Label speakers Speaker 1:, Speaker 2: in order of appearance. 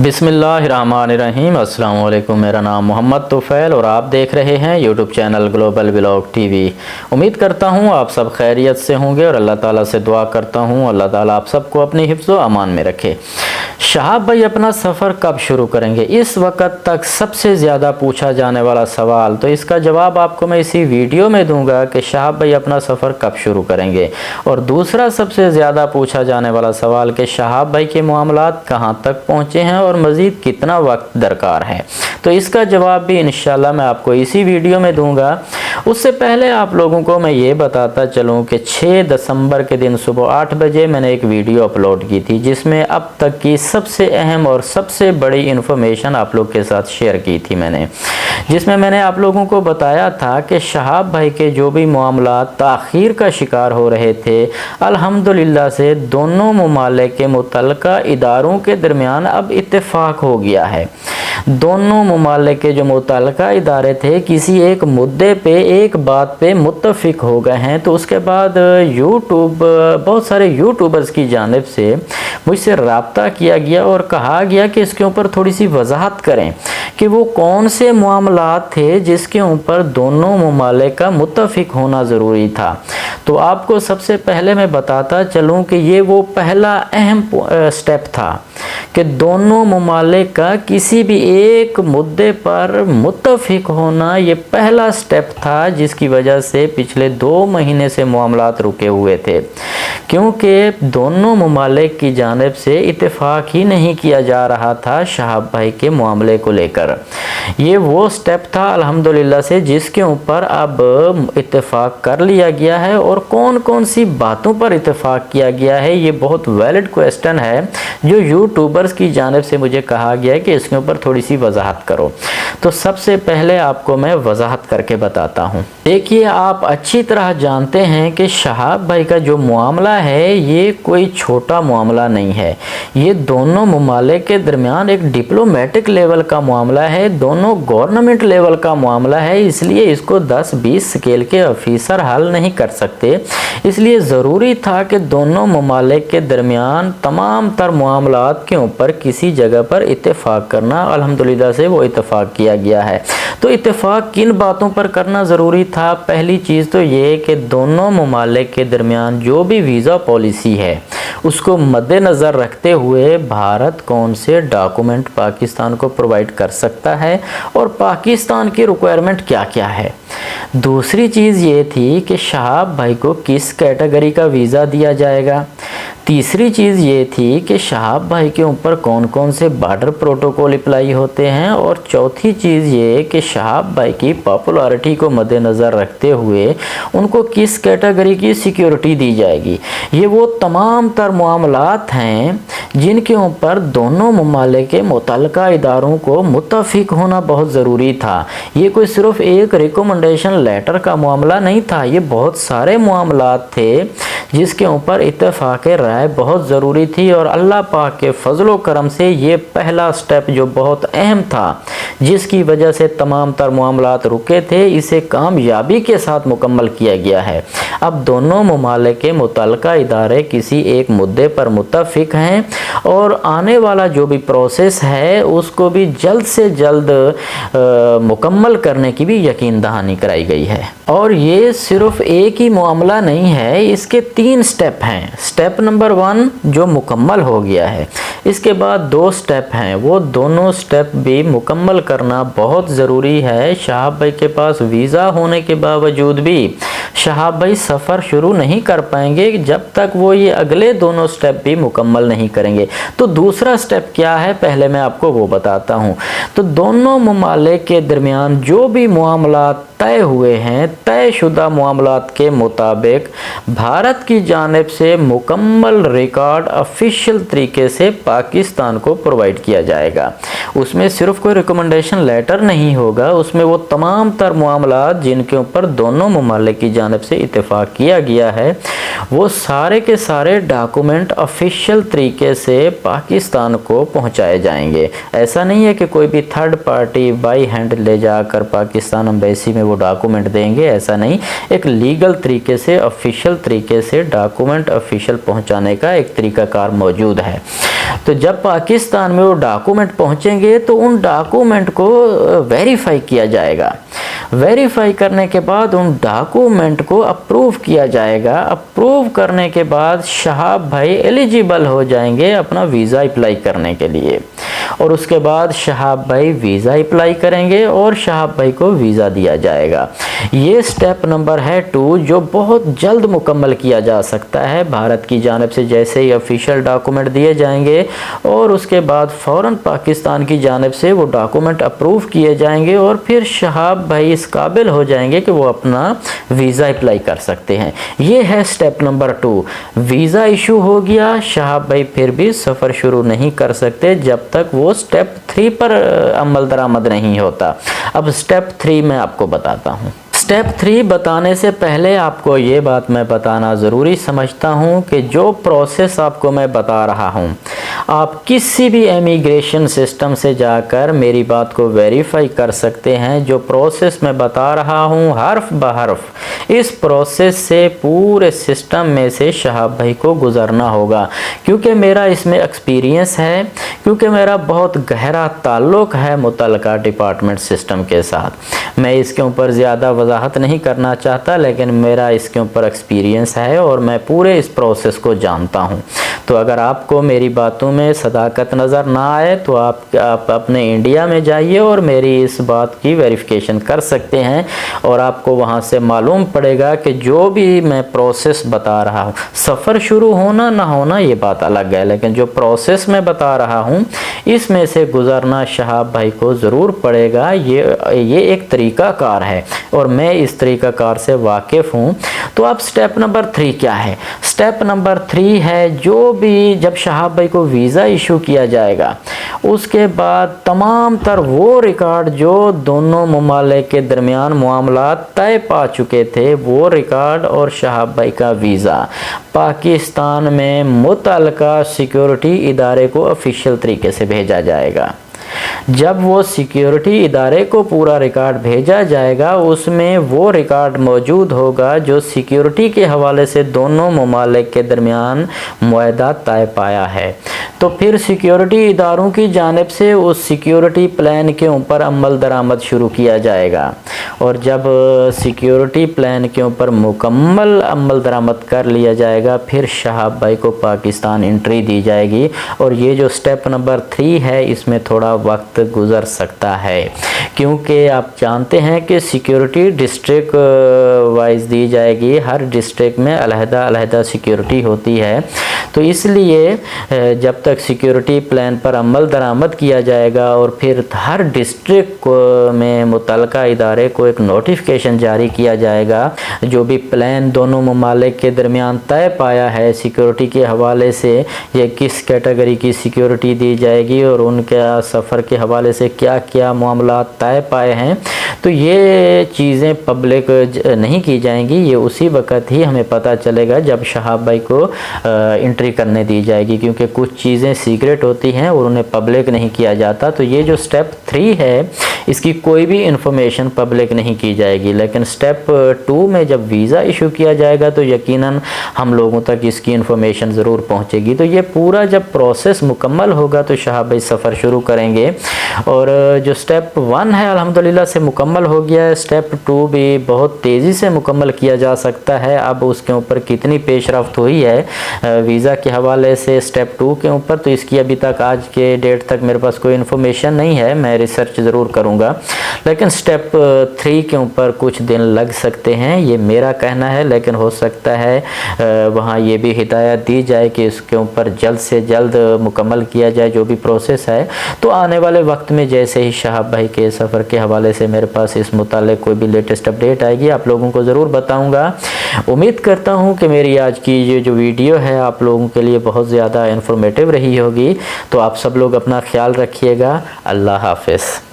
Speaker 1: बिस्मिल्लाहिर्रहमानिर्रहीम। अस्सलाम वालेकुम। मेरा नाम मोहम्मद तुफ़ैल और आप देख रहे हैं YouTube channel global vlog TV. उम्मीद करता हूँ आप सब खैरियत से होंगे और अल्लाह ताला से दुआ करता हूँ अल्लाह ताला आप सबको अपनी हिफ्ज़ व अमान में रखे। शहाब भाई अपना सफ़र कब शुरू करेंगे, इस वक्त तक सबसे ज़्यादा पूछा जाने वाला सवाल, तो इसका जवाब आपको मैं इसी वीडियो में दूंगा कि शहाब भाई अपना सफ़र कब शुरू करेंगे। और दूसरा सबसे ज़्यादा पूछा जाने वाला सवाल कि शहाब भाई के मामलात कहाँ तक पहुँचे हैं और मज़ीद कितना वक्त दरकार है, तो इसका जवाब भी इंशाल्लाह मैं आपको इसी वीडियो में दूंगा। उससे पहले आप लोगों को मैं ये बताता चलूँ कि 6 दिसंबर के दिन सुबह 8 बजे मैंने एक वीडियो अपलोड की थी जिसमें अब तक की सबसे अहम और सबसे बड़ी इन्फॉर्मेशन आप लोग के साथ शेयर की थी जिसमें मैंने आप लोगों को बताया था कि शहाब भाई के जो भी मामला ताख़ीर का शिकार हो रहे थे, अल्हम्दुलिल्लाह से दोनों ममालिक के मुतल्लिका इदारों के दरमियान अब इत्तेफाक हो गया है। दोनों ममालिक के जो मुतल्लिका इदारे थे किसी एक मुद्दे पे, एक बात पे मुत्तफ़िक हो गए हैं। तो उसके बाद बहुत सारे यूट्यूबर्स की जानिब से मुझसे रब्ता किया गया और कहा गया कि इसके ऊपर थोड़ी सी वजाहत करें कि वो कौन से मामलात थे जिसके ऊपर दोनों ममालिक का मुत्तफ़िक होना ज़रूरी था। तो आपको सबसे पहले मैं बताता चलूँ कि ये वो पहला अहम स्टेप था कि दोनों ममालिक का किसी भी एक मुद्दे पर मुत्तफ़िक होना, ये पहला स्टेप था जिसकी वजह से पिछले 2 महीने से मामलात रुके हुए थे, क्योंकि दोनों ममालिक की जानिब से इत्तेफाक ही नहीं किया जा रहा था शहाब भाई के मामले को लेकर। ये वो स्टेप था अल्हम्दुलिल्लाह से जिसके ऊपर अब इत्तेफाक कर लिया गया है। और कौन कौन सी बातों पर इत्तेफाक किया गया है, ये बहुत वैलिड क्वेश्चन है जो यूट्यूबर्स की जानिब से मुझे कहा गया है कि इसके ऊपर थोड़ी सी वजाहत करो। तो सबसे पहले आपको मैं वजाहत करके बताता हूँ। देखिए, आप अच्छी तरह जानते हैं कि शहाब भाई का जो मामला है ये कोई छोटा मामला नहीं है। ये दोनों ममालिक के दरमियान एक डिप्लोमेटिक लेवल का मामला है, दोनों गवर्नमेंट लेवल का मामला है। इसलिए इसको 10-20 स्केल के ऑफिसर हल नहीं कर सकते। इसलिए ज़रूरी था कि दोनों ममालिक के दरमियान तमाम तर मामलात के ऊपर किसी जगह पर इत्तेफाक करना, अल्हम्दुलिल्लाह से वो इत्तेफाक किया गया है। तो इत्तेफाक किन बातों पर करना ज़रूरी था? पहली चीज़ तो ये कि दोनों ममालिक के दरमियान जो भी वीज़ा पॉलिसी है उसको मद्देनज़र रखते हुए भारत कौन से डॉक्यूमेंट पाकिस्तान को प्रोवाइड कर सकता है और पाकिस्तान की रिक्वायरमेंट क्या क्या है। दूसरी चीज़ ये थी कि शहाब भाई को किस कैटेगरी का वीज़ा दिया जाएगा। तीसरी चीज़ ये थी कि शहाब भाई के ऊपर कौन कौन से बॉर्डर प्रोटोकॉल अप्लाई होते हैं। और चौथी चीज़ ये कि शहाब भाई की पॉपुलैरिटी को मद्देनज़र रखते हुए उनको किस कैटेगरी की सिक्योरिटी दी जाएगी। ये वो तमाम तर मामलात हैं जिनके ऊपर दोनों ममालिक के मुतल्लिका इदारों को मुत्तफ़िक होना बहुत ज़रूरी था। ये कोई सिर्फ़ एक रिकमेंडेशन लेटर का मामला नहीं था, ये बहुत सारे मामलात थे जिसके ऊपर इत्तेफाक राय बहुत ज़रूरी थी। और अल्लाह पाक के फजलो करम से ये पहला स्टेप जो बहुत अहम था जिसकी वजह से तमाम तर मामलात रुके थे, इसे कामयाबी के साथ मुकम्मल किया गया है। अब दोनों ममालिक के मुतल्लिका इदारे किसी एक मुद्दे पर मुत्तफ़िक हैं और आने वाला जो भी प्रोसेस है उसको भी जल्द से जल्द मुकम्मल करने की भी यकीन दहानी कराई गई है। और ये सिर्फ एक ही मामला नहीं है, इसके 3 स्टेप हैं। स्टेप नंबर 1 जो मुकम्मल हो गया है, इसके बाद 2 स्टेप हैं, वो दोनों स्टेप भी मुकम्मल करना बहुत ज़रूरी है। शहाब भाई के पास वीज़ा होने के बावजूद भी शहाब भाई सफ़र शुरू नहीं कर पाएंगे जब तक वो ये अगले दोनों स्टेप भी मुकम्मल नहीं करेंगे। तो दूसरा स्टेप क्या है, पहले मैं आपको वो बताता हूँ। तो दोनों ममालिक के दरमियान जो भी मामलात तय हुए हैं, तयशुदा मामलात के मुताबिक भारत की जानिब से मुकम्मल रिकॉर्ड ऑफिशियल तरीके से पाकिस्तान को प्रोवाइड किया जाएगा। उसमें सिर्फ कोई रिकमेंडेशन लेटर नहीं होगा, उसमें वो तमाम तर मामलात जिनके ऊपर दोनों ममालिक की जानिब से इत्तेफाक किया गया है वो सारे के सारे डॉक्यूमेंट ऑफिशियल तरीके से पाकिस्तान को पहुंचाए जाएंगे। ऐसा नहीं है कि कोई भी थर्ड पार्टी बाई हैंड ले जाकर पाकिस्तान एम्बेसी में वो डॉक्यूमेंट देंगे, ऐसा नहीं। एक लीगल तरीके से, ऑफिशियल तरीके से डॉक्यूमेंट ऑफिशियल पहुंचाने का एक तरीकाकार मौजूद है। तो जब पाकिस्तान में वो डॉक्यूमेंट पहुंचेंगे तो उन डॉक्यूमेंट को वेरीफाई किया जाएगा। वेरीफाई करने के बाद उन डॉक्यूमेंट को अप्रूव किया जाएगा। अप्रूव करने के बाद शहाब भाई एलिजिबल हो जाएंगे अपना वीज़ा अप्लाई करने के लिए, और उसके बाद शहाब भाई वीज़ा अप्लाई करेंगे और शहाब भाई को वीज़ा दिया जाएगा। ये स्टेप नंबर है 2, जो बहुत जल्द मुकम्मल किया जा सकता है भारत की जानिब से। जैसे ही ऑफिशियल डॉक्यूमेंट दिए जाएंगे और उसके बाद फ़ौरन पाकिस्तान की जानिब से वो डॉक्यूमेंट अप्रूव किए जाएंगे और फिर शहाब भाई इस काबिल हो जाएंगे कि वो अपना वीज़ा अप्लाई कर सकते हैं। ये है स्टेप नंबर 2। वीज़ा इशू हो गया, शहाब भाई फिर भी सफ़र शुरू नहीं कर सकते जब तक वो स्टेप 3 पर अमल दरामद नहीं होता। अब स्टेप 3 मैं आपको बताता हूँ। स्टेप 3 बताने से पहले आपको ये बात मैं बताना ज़रूरी समझता हूँ कि जो प्रोसेस आपको मैं बता रहा हूँ, आप किसी भी इमिग्रेशन सिस्टम से जाकर मेरी बात को वेरीफाई कर सकते हैं। जो प्रोसेस मैं बता रहा हूँ हर्फ ब हर्फ, इस प्रोसेस से पूरे सिस्टम में से शहाब भाई को गुज़रना होगा, क्योंकि मेरा इसमें एक्सपीरियंस है, क्योंकि मेरा बहुत गहरा ताल्लुक़ है मुतल्लिका डिपार्टमेंट सिस्टम के साथ। मैं इसके ऊपर ज़्यादा वजाहत नहीं करना चाहता, लेकिन मेरा इसके ऊपर एक्सपीरियंस है और मैं पूरे इस प्रोसेस को जानता हूँ। तो अगर आपको मेरी बातों में सदाकत नज़र ना आए तो आप अपने इंडिया में जाइए और मेरी इस बात की वेरिफिकेशन कर सकते हैं, और आपको वहाँ से मालूम पड़ेगा कि जो भी मैं प्रोसेस बता रहा हूँ, सफ़र शुरू होना ना होना ये बात अलग है, लेकिन जो प्रोसेस मैं बता रहा हूँ इसमें से गुज़रना शहाब भाई को ज़रूर पड़ेगा। ये एक तरीक़ाकार है और मैं इस तरीक़ाकार से वाकिफ़ हूँ। तो अब स्टेप नंबर 3 क्या है? स्टेप नंबर 3 है, जो भी जब शहाब भाई को वीज़ा इशू किया जाएगा उसके बाद तमाम तर वो रिकॉर्ड जो दोनों ममालिक के दरमियान मामलात तय पा चुके थे, वो रिकॉर्ड और शहाब भाई का वीज़ा पाकिस्तान में मुतल्लिका सिक्योरिटी इदारे को ऑफिशियल तरीके से भेजा जाएगा। जब वो सिक्योरिटी इदारे को पूरा रिकॉर्ड भेजा जाएगा, उसमें वो रिकॉर्ड मौजूद होगा जो सिक्योरिटी के हवाले से दोनों ममालिक के दरमियान मुआहदा तय पाया है। तो फिर सिक्योरिटी इदारों की जानिब से उस सिक्योरिटी प्लान के ऊपर अमल दरामद शुरू किया जाएगा, और जब सिक्योरिटी प्लान के ऊपर मुकम्मल अमल दरामद कर लिया जाएगा, फिर शहाब भाई को पाकिस्तान एंट्री दी जाएगी। और ये जो स्टेप नंबर 3 है, इसमें थोड़ा वक्त गुज़र सकता है, क्योंकि आप जानते हैं कि सिक्योरिटी डिस्ट्रिक्ट वाइज दी जाएगी। हर डिस्ट्रिक्ट में अलहदा सिक्योरिटी होती है, तो इसलिए जब तक सिक्योरिटी प्लान पर अमल दरामद किया जाएगा और फिर हर डिस्ट्रिक्ट में मुतल्लिका इदारे को एक नोटिफिकेशन जारी किया जाएगा, जो भी प्लान दोनों ममालिक के दरमियान तय पाया है सिक्योरिटी के हवाले से, ये किस कैटेगरी की सिक्योरिटी दी जाएगी और उनके सफ़र के हवाले से क्या क्या मामला तय पाए हैं, तो ये चीज़ें पब्लिक नहीं की जाएंगी। ये उसी वक्त ही हमें पता चलेगा जब शहाब भाई को एंट्री करने दी जाएगी, क्योंकि कुछ चीज़ें सीक्रेट होती हैं और उन्हें पब्लिक नहीं किया जाता। तो ये जो स्टेप 3 है, इसकी कोई भी इंफॉर्मेशन पब्लिक नहीं की जाएगी, लेकिन स्टेप 2 में जब वीज़ा इशू किया जाएगा तो यकीनन हम लोगों तक इसकी इंफॉर्मेशन ज़रूर पहुंचेगी। तो ये पूरा जब प्रोसेस मुकम्मल होगा तो शहाब भाई सफ़र शुरू करेंगे, और जो स्टेप 1 है अल्हम्दुलिल्लाह से मुकम्मल हो गया है। स्टेप 2 भी बहुत तेज़ी से मुकम्मल किया जा सकता है। अब उसके ऊपर कितनी पेशरफ्त हुई है वीज़ा के हवाले से स्टेप 2 के ऊपर, तो इसकी अभी तक आज के डेट तक मेरे पास कोई इन्फॉर्मेशन नहीं है, मैं रिसर्च ज़रूर करूँगा। लेकिन स्टेप 3 के ऊपर कुछ दिन लग सकते हैं, ये मेरा कहना है, लेकिन हो सकता है वहाँ ये भी हिदायत दी जाए कि इसके ऊपर जल्द से जल्द मुकम्मल किया जाए जो भी प्रोसेस है। तो आने वाले वक्त में जैसे ही शहाब भाई के सफ़र के हवाले से मेरे पास इस मुतालिक कोई भी लेटेस्ट अपडेट आएगी, आप लोगों को ज़रूर बताऊँगा। उम्मीद करता हूँ कि मेरी आज की ये जो वीडियो है आप लोगों के लिए बहुत ज़्यादा इन्फॉर्मेटिव रही होगी। तो आप सब लोग अपना ख्याल रखिएगा। अल्लाह हाफ़िज़।